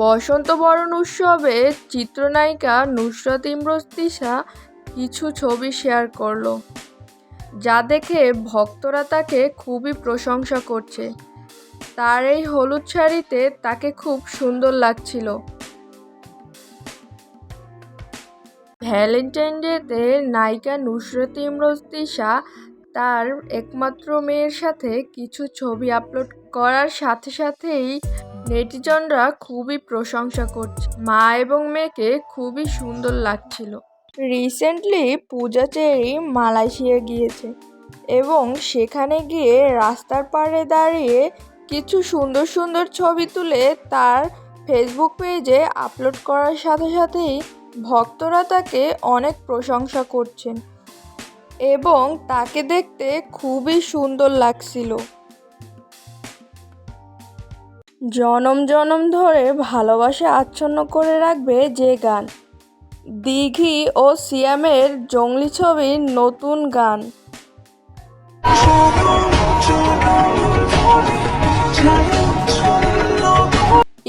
বসন্ত বরণ উৎসবে চিত্রনায়িকা নুসরাত ইমরোজ তিশা কিছু ছবি শেয়ার করলো, যা দেখে ভক্তরা তাকে খুবই প্রশংসা করছে। তার এই হলুদ শাড়িতে তাকে খুব সুন্দর লাগছিল। ভ্যালেন্টাইন ডেতে নায়িকা নুসরাত ইমরোজ তিশা তার একমাত্র মেয়ের সাথে কিছু ছবি আপলোড করার সাথে সাথেই নেটিজনরা খুবই প্রশংসা করছে। মা এবং মেয়েকে খুবই সুন্দর লাগছিল। রিসেন্টলি পূজা চেরি মালয়েশিয়া গিয়েছে এবং সেখানে গিয়ে রাস্তার পাড়ে দাঁড়িয়ে কিছু সুন্দর সুন্দর ছবি তুলে তার ফেসবুক পেজে আপলোড করার সাথে সাথেই ভক্তরা তাকে অনেক প্রশংসা করছেন এবং তাকে দেখতে খুবই সুন্দর লাগছিল। জনম জনম ধরে ভালোবাসা আচ্ছন্ন করে রাখবে যে গান, দিঘি ও সিয়ামের জঙ্গলি ছবির নতুন গান।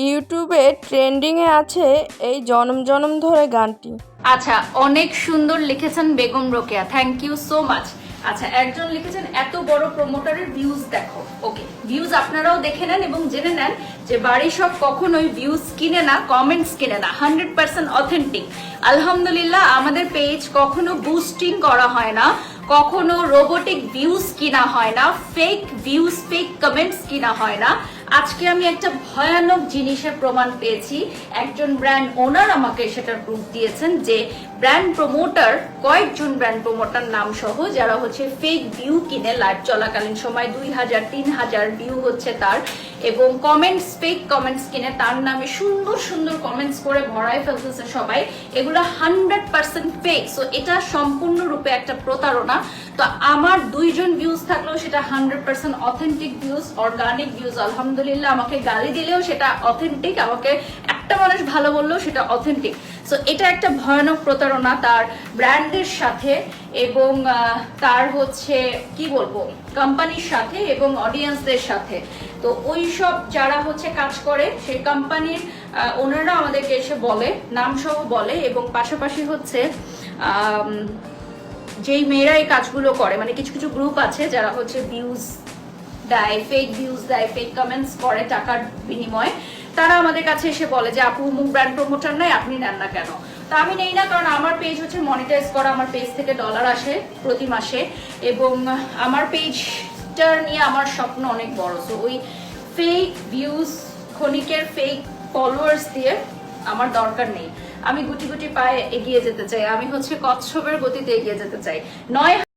ইউটিউবে ট্রেন্ডিংয়ে আছে এই জনম জনম ধরে গানটি। আচ্ছা, অনেক সুন্দর লিখেছেন Begum Rokeya, thank you so much. আচ্ছা, একজন লিখেছেন এত বড় প্রমোটারের ভিউজ দেখো। ওকে, ভিউজ আপনারাও দেখে নেন এবং জেনে নেন যে বাড়ি সব কখনোই ভিউজ কিনে না, কমেন্টস কিনে না, 100% অথেন্টিক। আলহামদুলিল্লাহ, আমাদের পেজ কখনো বুস্টিং করা হয় না, কখনো রোবোটিক ভিউজ কিনা হয় না, ফেক ভিউজ, ফেক কমেন্টস কিনা হয় না। আজকে আমি একটা ভয়ানক জিনিসের প্রমাণ পেয়েছি। একজন ব্র্যান্ড ওনার আমাকে সেটার প্রুফ দিয়েছেন যে ব্র্যান্ড প্রমোটার, কয়েকজন ব্র্যান্ড প্রমোটার নাম সহ, যারা হচ্ছে ফেক ভিউ কিনে লাইভ চলাকালীন সময় 2000 3000 ভিউ হচ্ছে তার, এবং কমেন্টস, ফেক কমেন্টস কিনে তার নামে সুন্দর সুন্দর কমেন্টস করে ভরায় ফেলতেছে সবাই। এগুলো 100% ফেক। সো এটা সম্পূর্ণরূপে একটা প্রতারণা। তো আমার 2 জন ভিউজ থাকলেও সেটা 100% অথেন্টিক ভিউজ, অর্গানিক ভিউজ। আলহামদুলিল্লাহ, আমাকে গালি দিলেও সেটা অথেন্টিক, আমাকে একটা মানুষ ভালো বললেও সেটা অথেন্টিক। সো এটা একটা ভয়ানক প্রতারণা তার ব্র্যান্ডের সাথে এবং তার হচ্ছে কি বলবো, কোম্পানির সাথে এবং অডিয়েন্সদের সাথে। তো ওই সব যারা হচ্ছে কাজ করে সেই কোম্পানির ওনারা আমাদেরকে এসে বলে, নাম সহ বলে, এবং পাশাপাশি হচ্ছে যেই মেয়েরা এই কাজগুলো করে, মানে কিছু কিছু গ্রুপ আছে যারা হচ্ছে ভিউজ দেয়, ফেক ভিউজ দেয়, ফেক কমেন্টস করে টাকার বিনিময়ে, তারা আমাদের কাছে এসে বলে যে আপু মুখ ব্র্যান্ড প্রমোটার নাই, আপনি নেন না কেন? তা আমি নেই না, কারণ আমার পেজ হচ্ছে মনিটাইজ করা, আমার পেজ থেকে ডলার আসে প্রতি মাসে এবং আমার পেজটা নিয়ে আমার স্বপ্ন অনেক বড়। সো ওই ফেক ভিউজ, ক্ষণিকের ফেক ফলোয়ার্স দিয়ে আমার দরকার নেই। আমি গুটি গুটি পায়ে এগিয়ে যেতে চাই, আমি হচ্ছে কচ্ছপের গতিতে এগিয়ে যেতে চাই। নয়